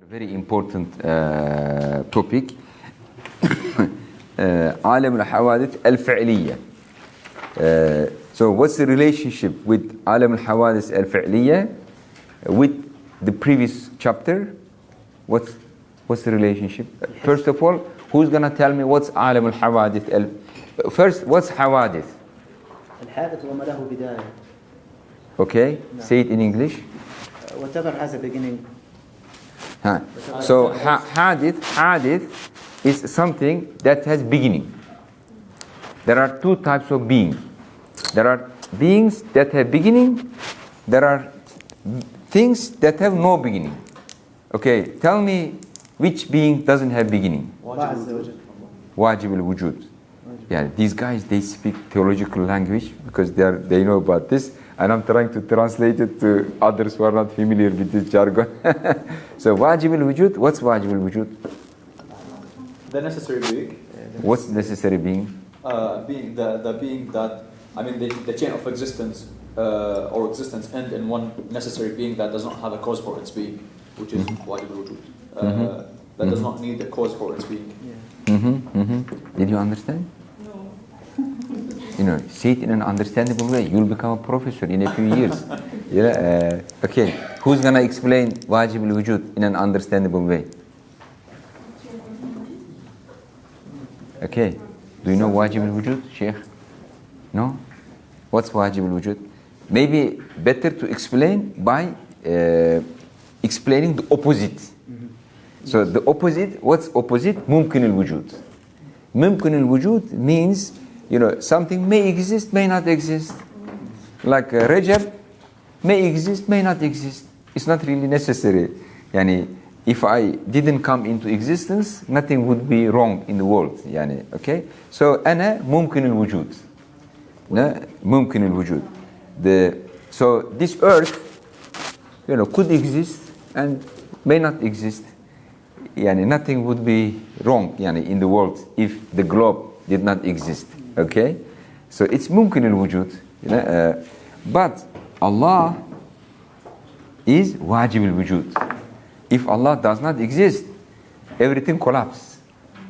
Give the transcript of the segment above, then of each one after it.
Very important topic. عالم الحوادث الفعلية. So what's the relationship with عالم الحوادث الفعلية with the previous chapter? What's the relationship? First of all, who's gonna tell me what's عالم الحوادث? First, what's حوادث? الحادث وما له بداية. Okay, say it in English. Whatever has a beginning. So hadith is something that has beginning. There are two types of beings. There are beings that have beginning. There are things that have no beginning. Okay, tell me which being doesn't have beginning? Wajib al-wujud. Yeah, these guys, they speak theological language because they know about this. And I'm trying to translate it to others who are not familiar with this jargon. So, wajib al-wujud, what's wajib al-wujud? The necessary being. What's necessary being? Being the being that, I mean, the chain of existence or existence end in one necessary being that does not have a cause for its being, which is wajib al-wujud. That does not need a cause for its being. Did you understand? Say it in an understandable way. You'll become a professor in a few years. Okay, who's gonna explain wajib al-wujud in an understandable way? Okay, do you know wajib al-wujud, Sheikh? No? What's wajib al-wujud? Maybe better to explain by explaining the opposite. So the opposite, what's opposite? Mumkin al-wujud. Mumkin al-wujud means something may exist, may not exist. Like Rajab may exist, may not exist. It's not really necessary. If I didn't come into existence, nothing would be wrong in the world. Okay? So, أنا ممكن الوجود. ممكن الوجود. So this earth, could exist and may not exist. Nothing would be wrong in the world if the globe did not exist. Okay, so it's mumkin al-wujud, but Allah is wajib al-wujud. If Allah does not exist, everything collapses.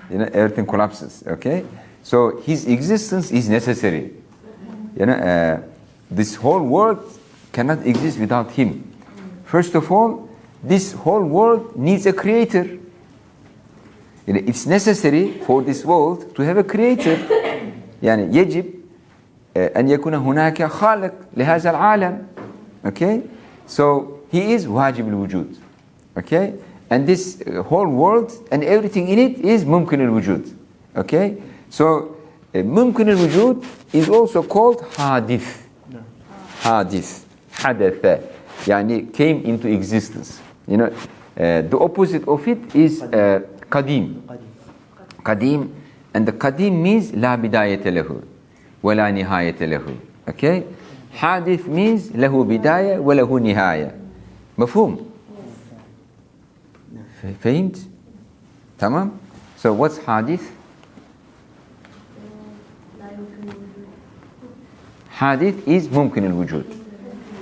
Everything collapses. Okay, so His existence is necessary. This whole world cannot exist without Him. First of all, this whole world needs a creator. It's necessary for this world to have a creator. يجب أن يكون هناك خالق لهذا العالم. Okay, so he is واجب الوجود. Okay, and this whole world and everything in it is ممكن الوجود. Okay, so ممكن الوجود is also called حادث. حادث حدث came into existence. The opposite of it is قديم. قديم. And the qadim means لا بداية له ولا نهاية له. Okay? حادث means له بداية وله نهاية. مفهوم؟ فهمت؟ تمام؟ So what's حادث? حادث is ممكن الوجود.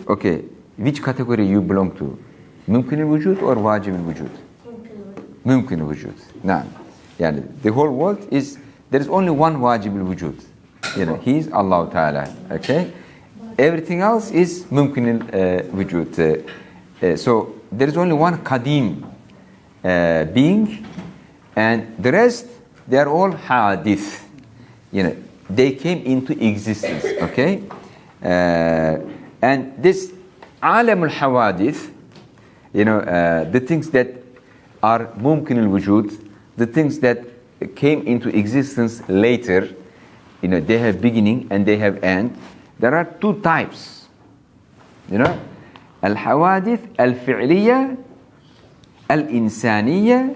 Okay, which category you belong to? ممكن الوجود or واجب الوجود? ممكن الوجود. نعم. The whole world is, there is only one wajib al-wujud. He is Allah Ta'ala. Okay? Everything else is mumkin al-wujud. So there is only one qadim being, and the rest, they are all hadith. They came into existence. Okay? And this alam al-hawadith, the things that are mumkin al-wujud, the things that came into existence later, they have beginning and they have end. There are two types. الحوادث الفعلية الإنسانية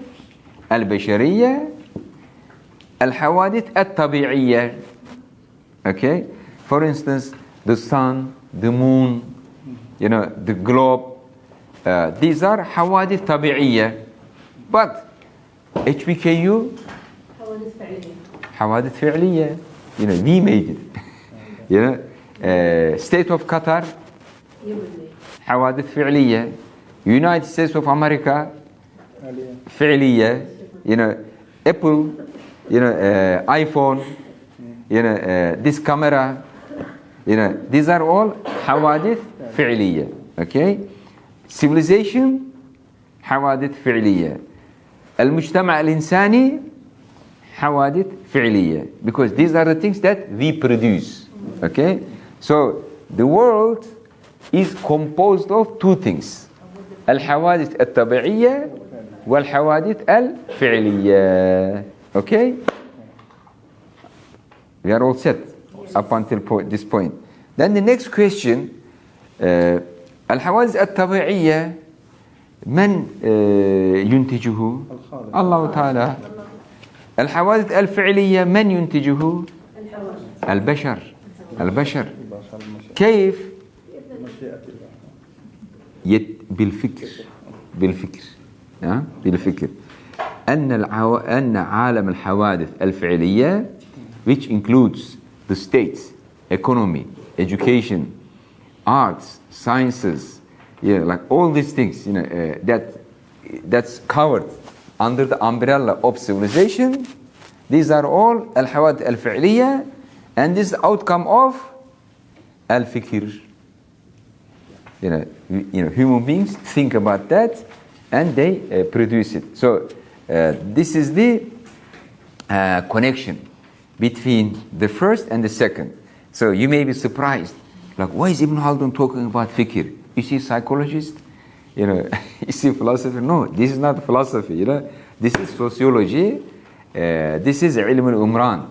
البشرية الحوادث الطبيعية. Okay? For instance, the sun, the moon, the globe. These are حوادث طبيعية. But HBKU حوادث فعلية. We made it. State of Qatar حوادث فعلية. United States of America فعلية. You know, Apple, you know, iPhone, you know, this camera, you know, these are all حوادث فعلية. Okay? Civilization حوادث فعلية. المجتمع الإنساني حوادث فعلية. Because these are the things that we produce. Okay? So the world is composed of two things. الحوادث الطبيعية والحوادث الفعلية. Okay? We are all set up until this point. Then the next question, الحوادث الطبيعية من ينتجه؟ الله تعالى. الحوادث الفعلية من ينتجه؟ البشر. كيف؟ بالفكر. أن عالم الحوادث الفعلية which includes the states, economy, education, arts, sciences, like all these things, that's covered under the umbrella of civilization. These are all الحوادث الفعلية, and this is the outcome of الفكر. Human beings think about that and they produce it. So this is the connection between the first and the second. So you may be surprised, like, why is Ibn Khaldun talking about fikr? Is he a psychologist? Is he a philosopher? No, this is not philosophy. This is sociology. This is ilm al-umran.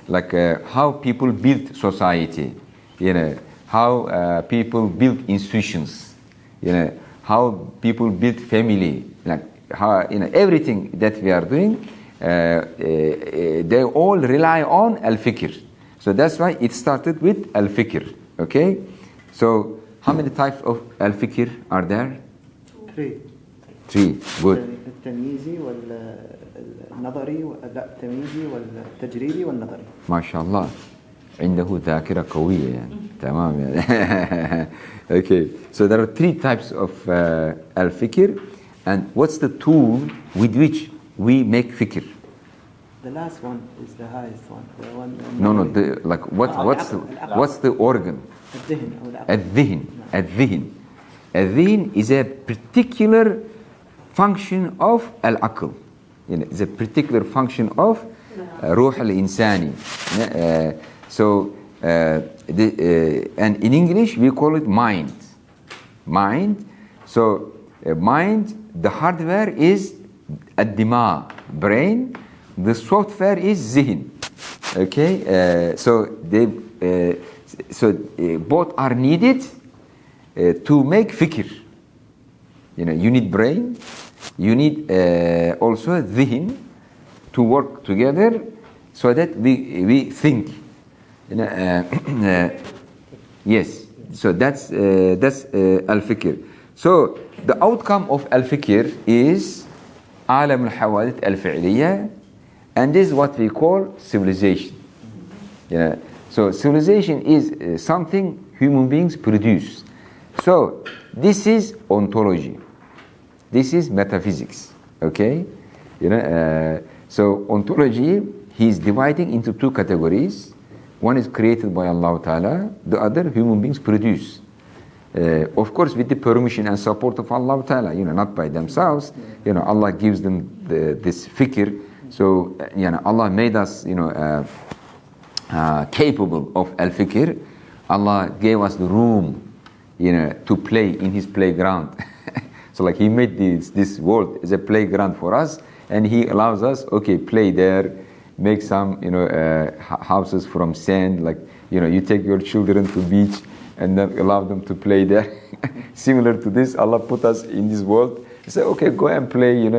Like how people build society. How people build institutions. How people build family. Like how everything that we are doing. They all rely on al-fikr. So that's why it started with al-fikr. Okay? So how many types of al-fikr are there? Three. Good. التمييزي والنظري التمييزي والتجريبي والنظري. ما شاء الله. عنده ذاكرة قوية يعني. تمام يعني. Okay. So there are three types of al-fikr. And what's the tool with which we make fikr? The last one is the highest one. The one No. What's the organ? الذهن. الذهن is a particular function of al-aql. It's a particular function of روح الإنساني. So and in English we call it mind. So mind, the hardware is الدماغ, brain. The software is zihin. Okay, so both are needed to make fikr. You need brain, you need also zihin to work together so that we think. Yes, so that's al-fikr. So the outcome of al-fikr is عالم الحوادث الفعلية. And this is what we call civilization. So civilization is something human beings produce. So this is ontology. This is metaphysics. Okay? So ontology, he is dividing into two categories. One is created by Allah Ta'ala. The other human beings produce. Of course, with the permission and support of Allah Ta'ala. Not by themselves. Allah gives them this fikr. So, Allah made us, capable of al-fikr. Allah gave us the room, to play in His playground. So, like He made this world as a playground for us, and He allows us, okay, play there, make some, houses from sand. Like, you take your children to beach and then allow them to play there. Similar to this, Allah put us in this world. He said, okay, go and play,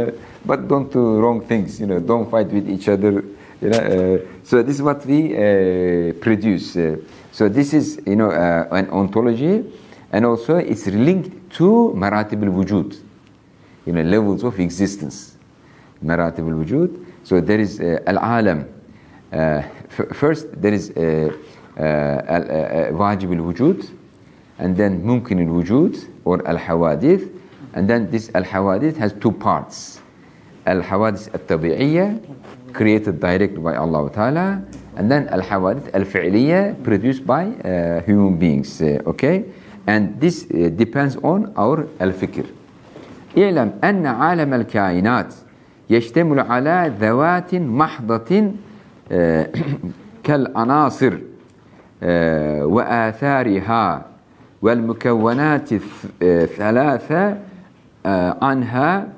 but don't do wrong things, don't fight with each other, So this is what we produce. So this is, an ontology, and also it's linked to maratib al-wujud, levels of existence. Maratib al-wujud. So there is al-alam. First, there is wajib al-wujud, and then mumkin al-wujud, or al-hawadith, and then this الحوادث has two parts. الحوادث الطبيعية created directly by Allah Ta'ala, and then الحوادث الفعلية produced by human beings. Okay, and this depends on our الفكر. اعلم أن عالم الكائنات يشتمل على ذوات محضة كالعناصر وآثارها والمكونات الثلاثة عنها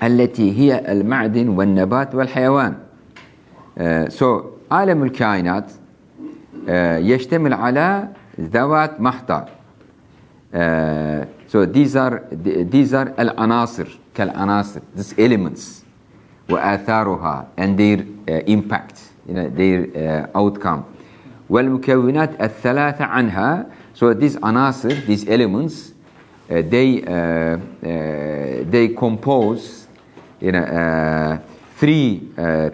التي هي المعدن والنبات والحيوان. So عالم الكائنات يشتمل على ذوات محضة. So these are العناصر كالعناصر, these elements وآثارها and their impact, their outcome. والمكونات الثلاثة عنها. So these عناصر, these elements, they compose three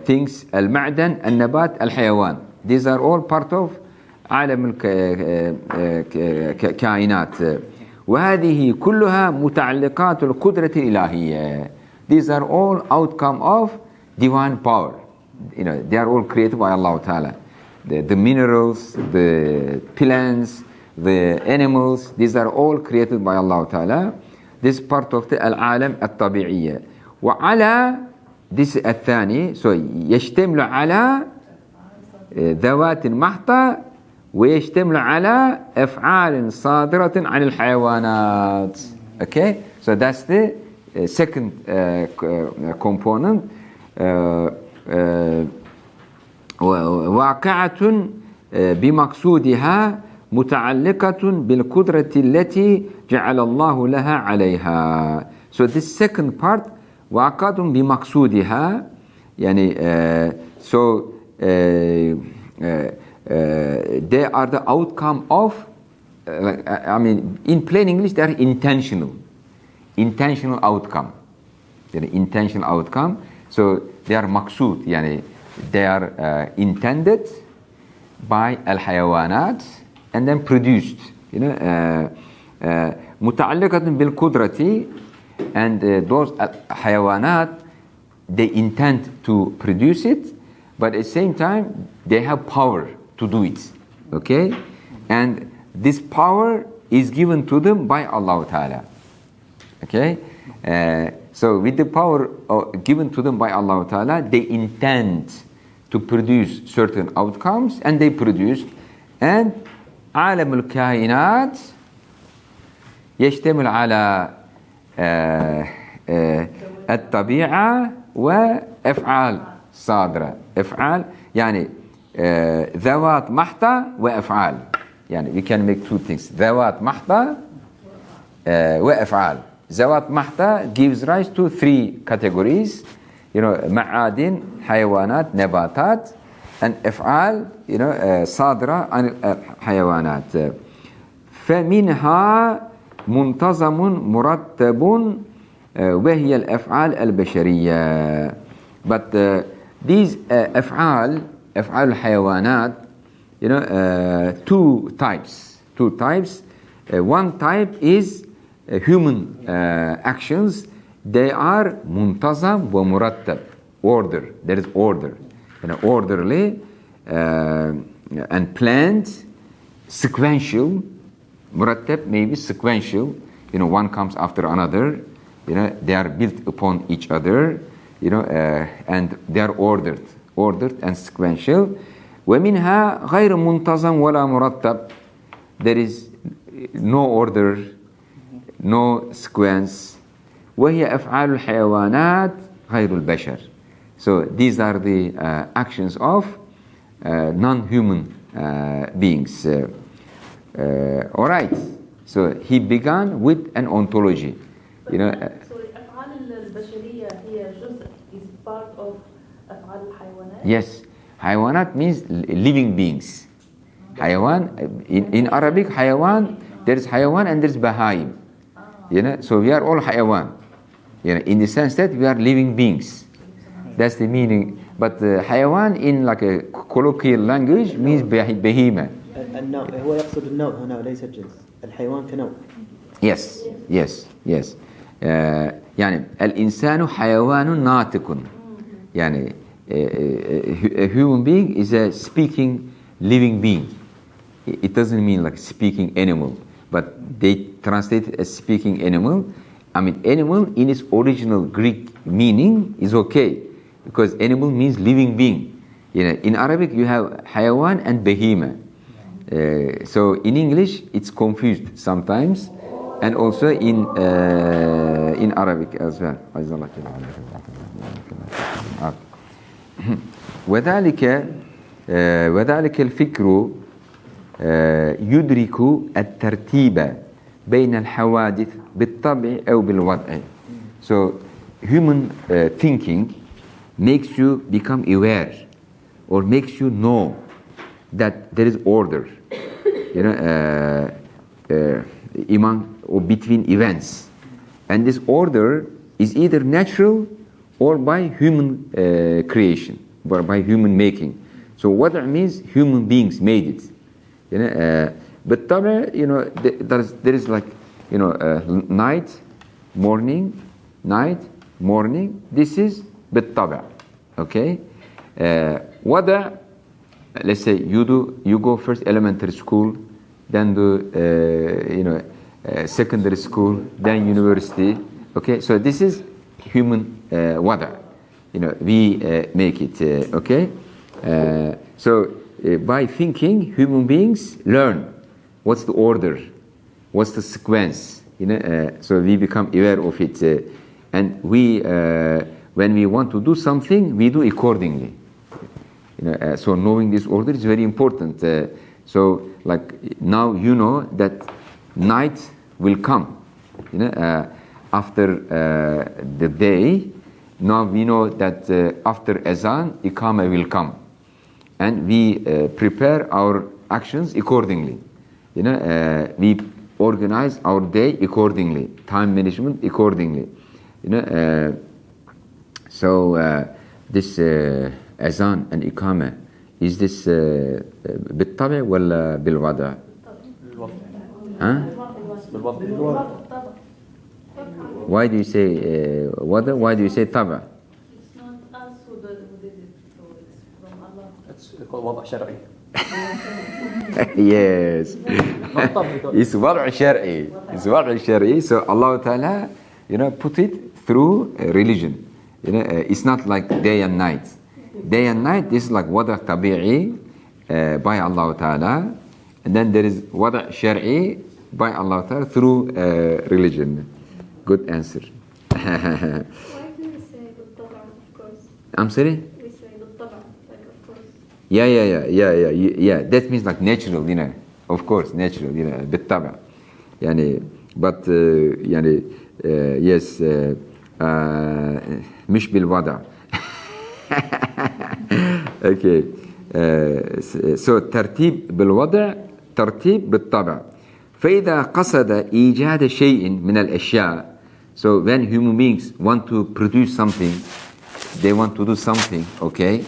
things: المعدن, النبات, الحيوان. These are all part of عالم الكائنات. وهذه كلها متعلقات القدرة الإلهية. These are all outcome of divine power. They are all created by Allah Ta'ala. The minerals, the plants, the animals, these are all created by Allah Ta'ala. This is part of the العالم الطبيعية. وعلى this الثاني, so يشتمل على ذوات محضة ويشتمل على أفعال صادرة عن الحيوانات. Okay, so that's the second component. واقعة بمقصودها متعلقة بالقدرة التي جعل الله لها عليها. So this second part واقعة بمقصودها, يعني so they are the outcome of, I mean, in plain English, they are intentional outcome. They're intentional outcome. So they are maqsood, yani they are intended by al-hayawanat and then produced. متعلقة بالقدرة, and those hayawanat, they intend to produce it, but at the same time they have power to do it. Okay, and this power is given to them by Allah Ta'ala. Okay, so with the power given to them by Allah Ta'ala, they intend to produce certain outcomes, and they produced. And عالم الكائنات يشتمل على الطبيعة وأفعال صادرة. أفعال يعني ذوات محضة وأفعال. يعني we can make two things: ذوات محضة وأفعال. ذوات محضة gives rise to three categories, معادن, حيوانات, نباتات, and أفعال صادرة عن الحيوانات. فمنها منتظم مرتب وهي الأفعال البشرية. But these أفعال الحيوانات, two types. One type is human actions. They are منتظم ومرتب, order. There is order, orderly and planned, sequential. مرتب maybe sequential, one comes after another, they are built upon each other, and they are ordered and sequential. ومنها غير منتظم ولا مرتب. There is no order, no sequence. وهي أفعال الحيوانات غير البشر. So these are the actions of non-human beings. All right. So he began with an ontology. Sorry, أفعال البشرية هي جزء, is part of أفعال الحيوانات. Yes, حيوانات means living beings. حيوان in Arabic, حيوان, there is حيوان and there is بهائم. So we are all حيوان. In the sense that we are living beings. That's the meaning. But حيوان in like a colloquial language means بهيمة. النوع هو يقصد النوع هنا وليس الجنس. الحيوان كنوع. Yes. يعني الإنسان حيوان ناطق. يعني a human being is a speaking living being. It doesn't mean like speaking animal, but they translate it as speaking animal. I mean, animal in its original Greek meaning is okay, because animal means living being. You know, in Arabic you have حيوان and behemoth. So in English it's confused sometimes, and also in Arabic as well. وذلك الفكر يدرك الترتيب بين الحوادث بالطبع أو بالوضع. So human thinking makes you become aware, or makes you know that there is order, you know, among or between events, and this order is either natural or by human creation, or by human making. So what that means, human beings made it, you know. But you know, there is like, you know, night, morning, night, morning. This is بالطبع, okay. وضع, let's say you go first elementary school, then do you know, secondary school, then university, okay. So this is human وضع, you know, we make it, okay. So by thinking, human beings learn what's the order, what's the sequence, you know. So we become aware of it, and we when we want to do something, we do accordingly. You know, so knowing this order is very important. So like now you know that night will come, you know, after the day. Now we know that after Azan, Iqama will come, and we prepare our actions accordingly. You know, we organize our day accordingly, time management accordingly. You know, so this Azan and Iqama, is this بالطبع ولا بالوضع؟ ها؟ Why do you say وضع? Why do you say طبع? It's not us who did it, so it's from Allah. It's called وضع شرعي. Yes. It's وضع شرعي. It's وضع شرعي. So Allah Ta'ala, you know, put it through religion. You know, it's not like day and night. Day and night, this is like وضع طبيعي by Allah Ta'ala, and then there is وضع شرعي by Allah Ta'ala through religion. Good answer. Why do we say بالطبع, of course? I'm sorry? We say بالطبع, like of course. Yeah. That means like natural, you know. Of course, natural, you know. بالطبع. يعني, but يعني, yes, مش بالوضع. Okay. So ترتيب بالوضع، ترتيب بالطبع. فإذا قصد إيجاد شيء من الأشياء. So when human beings want to produce something, they want to do something, okay.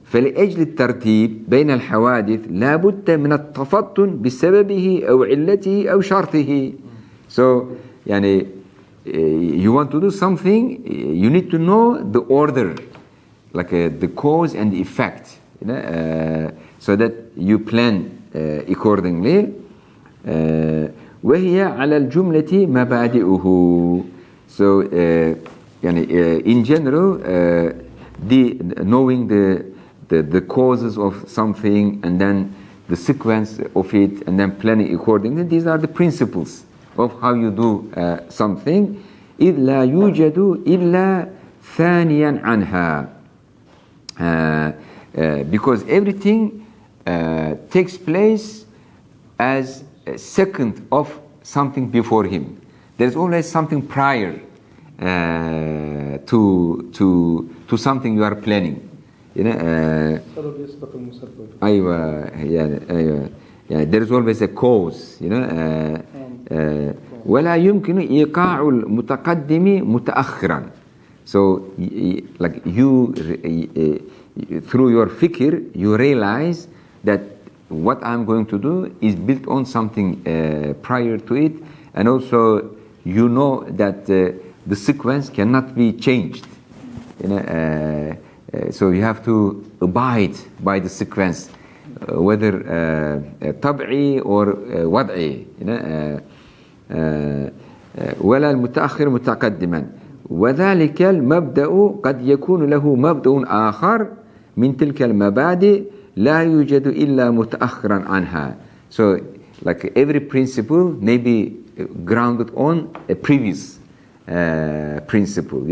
فلأجل الترتيب بين الحوادث لا بد من التفطن بسببه أو علته أو شرطه. So يعني you want to do something, you need to know the order, like the cause and the effect, you know, so that you plan accordingly. وهي على الجملة مبادئه. So in general, knowing the causes of something, and then the sequence of it, and then planning accordingly, these are the principles of how you do something. إذ لا يوجد إلا ثانيا عنها. Because everything takes place as a second of something before him. There's always something prior to something you are planning. You know, there is always a cause. You know, ولا يمكن إيقاع المتقدم متأخرا. So, like you, through your fikr, you realize that what I'm going to do is built on something prior to it, and also you know that the sequence cannot be changed. So you have to abide by the sequence, whether طبعي or وضعي. ولا المتأخر متقدما. وذلك المبدأ قد يكون له مبدأ آخر من تلك المبادئ لا يوجد إلا متأخرا عنها. So like every principle may be grounded on a previous principle.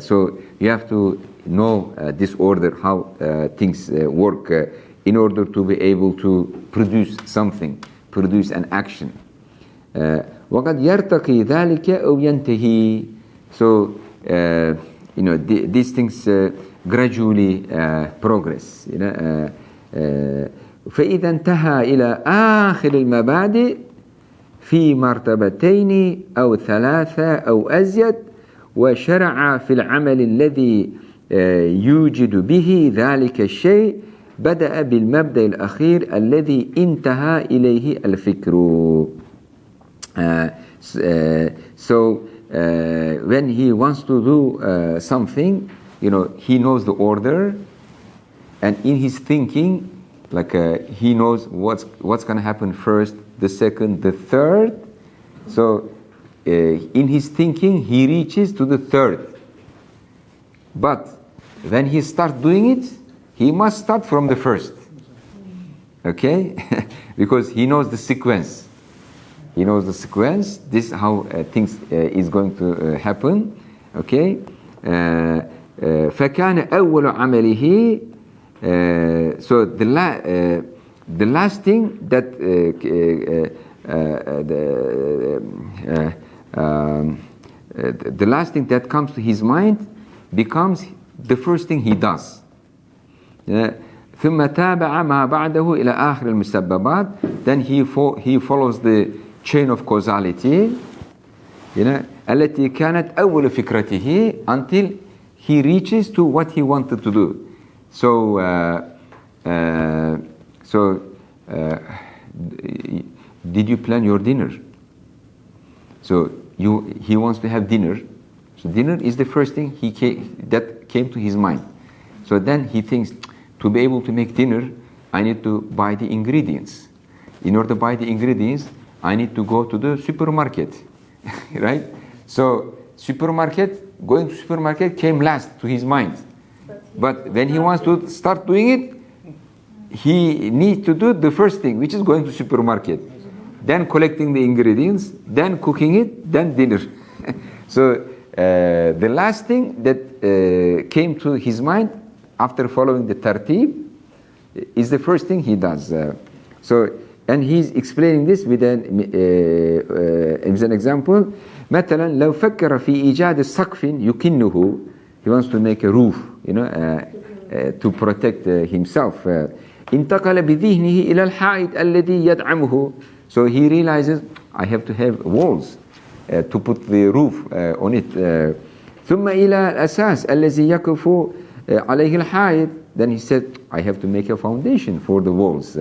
So you have to know this order, how things work in order to be able to produce something, produce an action. وقد يرتقي ذلك أو ينتهي. So these things gradually progress. فإذا انتهى إلى آخر المبادئ في مرتبتين أو ثلاثة أو أزيد وشرع في العمل الذي يوجد به ذلك الشيء بدأ بالمبدأ الأخير الذي انتهى إليه الفكر. So when he wants to do something, he knows the order, and in his thinking, he knows what's going to happen first, the second, the third. So in his thinking, he reaches to the third. But when he starts doing it, he must start from the first. Okay? Because he knows the sequence. He knows the sequence. This is how things is going to happen. Okay? فكان أول عمله. So the last thing that the last thing that comes to his mind becomes the first thing he does. ثم تابع ما بعده إلى آخر المسببات. Then he follows the chain of causality, التي كانت أول فكرته, until he reaches to what he wanted to do. So did you plan your dinner? So he wants to have dinner. So dinner is the first thing that came to his mind. So then he thinks, to be able to make dinner, I need to buy the ingredients. In order to buy the ingredients, I need to go to the supermarket, right? So going to supermarket came last to his mind. But when he wants to start doing it, he needs to do the first thing, which is going to supermarket, then collecting the ingredients, then cooking it, then dinner. So the last thing that came to his mind after following the tartib is the first thing he does. And he's explaining this with an example. مثلا لو فكر في إيجاد سقف يكنه, he wants to make a roof, to protect himself. انتقل بذهنه إلى الحائط الذي يدعمه. So he realizes, I have to have walls to put the roof on it. ثم إلى الأساس الذي يقف عليه الحائط. Then he said, I have to make a foundation for the walls.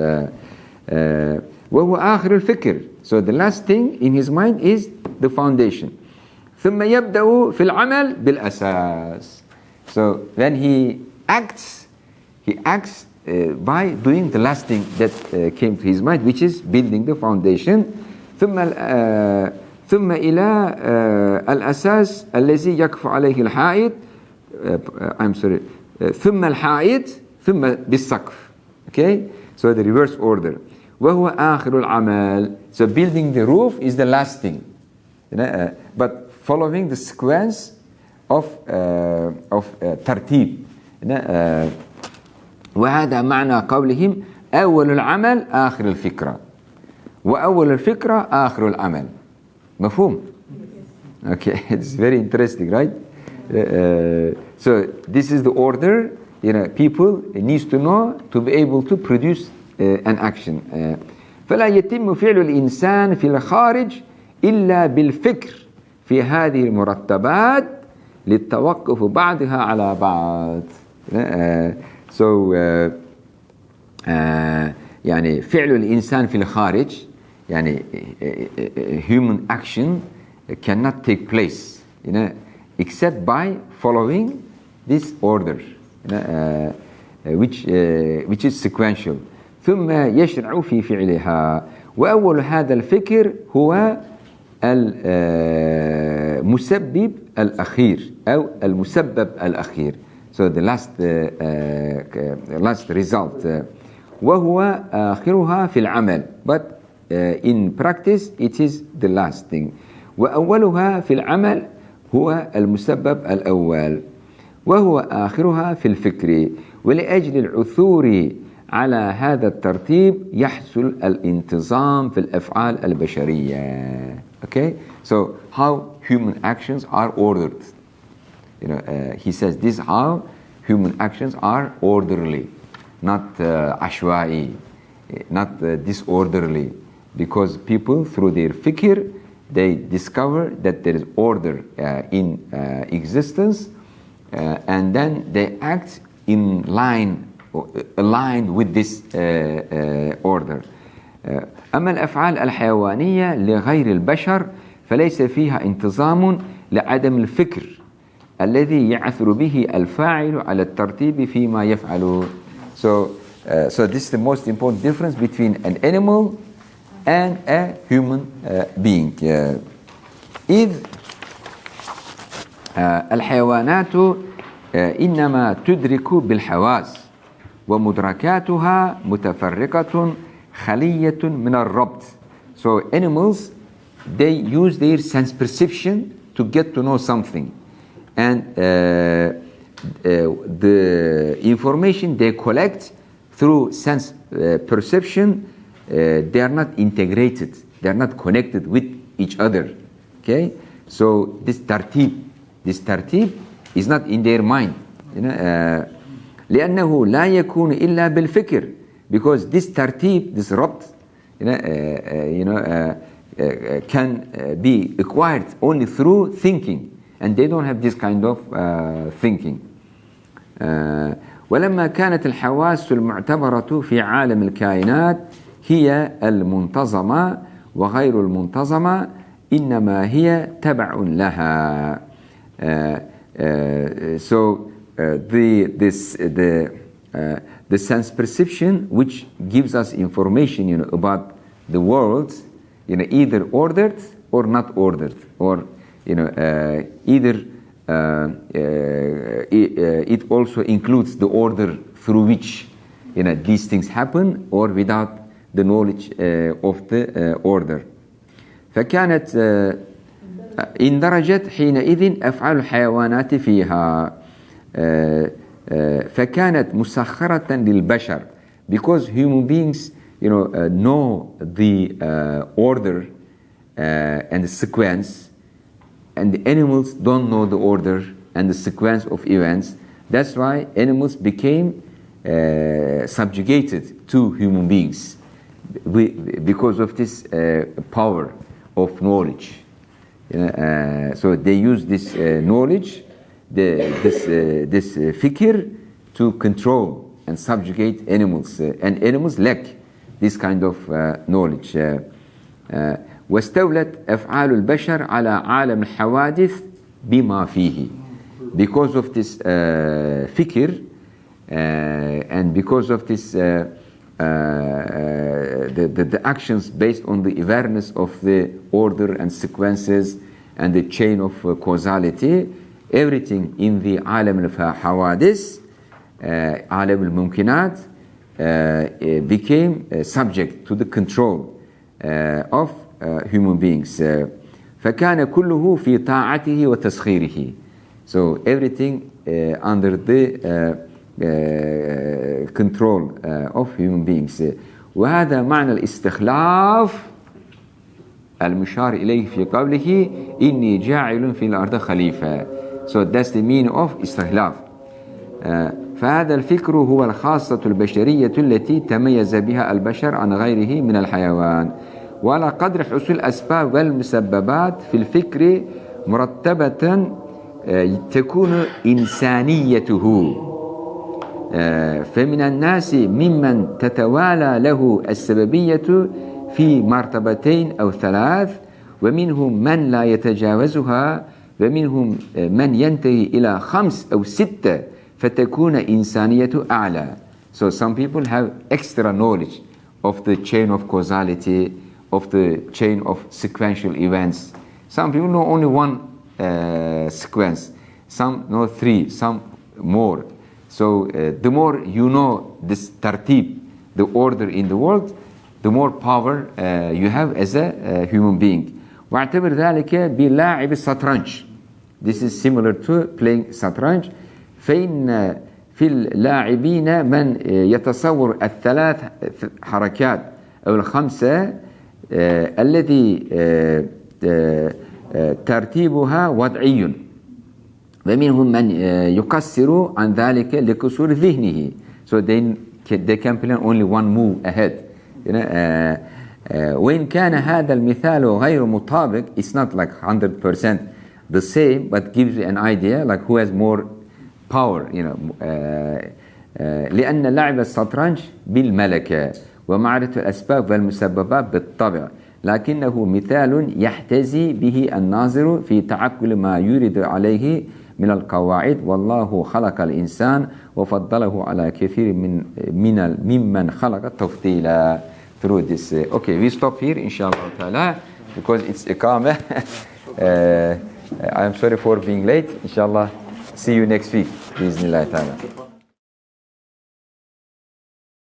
وهو آخر الفكر. So the last thing in his mind is the foundation. ثم يبدأ في العمل بالأساس. So then he acts by doing the last thing that came to his mind, which is building the foundation. ثم إلى الأساس الذي يقف عليه الحائط. ثم الحائط ثم بالسقف. Okay? So the reverse order. وهو آخر العمل. So building the roof is the last thing. But following the sequence of ترتيب. وهذا معنى قولهم أول العمل آخر الفكرة وأول الفكرة آخر العمل. مفهوم? Okay, it's very interesting, right? So this is the order. People needs to know to be able to produce an action. فلا يتم فعل الإنسان في الخارج إلا بالفكر في هذه المرتبات للتوقف بعضها على بعض. So يعني فعل الإنسان في الخارج يعني human action cannot take place, except by following this order, which is sequential. ثم يشرع في فعلها. وأول هذا الفكر هو المسبب الأخير أو المسبب الأخير. So the last result. وهو آخرها في العمل. But in practice it is the last thing. وأولها في العمل هو المسبب الأول. وهو آخرها في الفكر. ولأجل العثور على هذا الترتيب يحصل الانتظام في الأفعال البشرية. Okay, so how human actions are ordered. He says this is how human actions are orderly, not عشوائي, not disorderly, because people through their fikr they discover that there is order in existence, and then they act in line, aligned with this order. أما الأفعال الحيوانية لغير البشر فليس فيها انتظام لعدم الفكر الذي يعثر به الفاعل على الترتيب فيما يفعله. So this is the most important difference between an animal and a human being. إذ الحيوانات إنما تدرك بالحواس ومدركاتها متفرقة خلية من الربط. So animals, they use their sense perception to get to know something, and the information they collect through sense perception, they are not integrated, they are not connected with each other. Okay, so this tartib is not in their mind, لأنه لا يكون إلا بالفكر, because this tartib, this rabt, can be acquired only through thinking, and they don't have this kind of thinking. ولما كانت الحواس المعتبرة في عالم الكائنات هي المنتظمة وغير المنتظمة إنما هي تبع لها. So the sense perception which gives us information, about the world, either ordered or not ordered, or either it also includes the order through which these things happen, or without the knowledge of the order. فكانت اندرجت حينئذ أفعال الحيوانات فيها. فكانت مسخرة للبشر, because human beings know the order and the sequence, and the animals don't know the order and the sequence of events. That's why animals became subjugated to human beings because of this power of knowledge. So they use this knowledge, this fikr, to control and subjugate animals, and animals lack this kind of knowledge. واستولت أفعال البشر على عالم الحوادث بما فيه. Because of this fikr, and because of this the actions based on the awareness of the order and sequences and the chain of causality, everything in the عالم الحوادث, عالم الممكنات, became subject to the control of human beings. فكان كله في طاعته وتسخيره. So everything under the control of human beings. وهذا معنى الاستخلاف المشار إليه في قوله إني جاعل في الأرض خليفة. So that's the meaning of استخلاف. فهذا الفكر هو الخاصة البشرية التي تميز بها البشر عن غيره من الحيوان. وعلى قدر حصول الأسباب والمسببات في الفكر مرتبة تكون إنسانيته. فمن الناس ممن تتوالى له السببية في مرتبتين أو ثلاث، ومنهم من لا يتجاوزها ومنهم من ينتهي إلى 5 أو 6 فتكون إنسانية أعلى. So some people have extra knowledge of the chain of causality, of the chain of sequential events. Some people know only one sequence, some know 3, some more. So the more you know this tartib, the order in the world, the more power you have as a human being. واعتبر ذلك بلاعب الشطرنج. This is similar to playing شطرنج. فإن في اللاعبين من يتصور الثلاث حركات أو الخمسة الذي ترتيبها وضعي ومنهم من يقصر عن ذلك لقصور ذهنه. So they can plan only one move ahead. وإن كان هذا المثال غير مطابق, it's not like 100% the same, but gives you an idea like who has more power, لأن لعب الشطرنج بالملكة ومعرفة الأسباب والمسببات بالطبع، لكنه مثال يحتذي به الناظر في تعقل ما يريد عليه من القواعد. والله خلق الإنسان وفضله على كثير ممن خلق تفضيلا. Through this, okay, we stop here inshallah ta'ala because it's iqamah. I'm sorry for being late. Inshallah, see you next week. Bismillah ta'ala.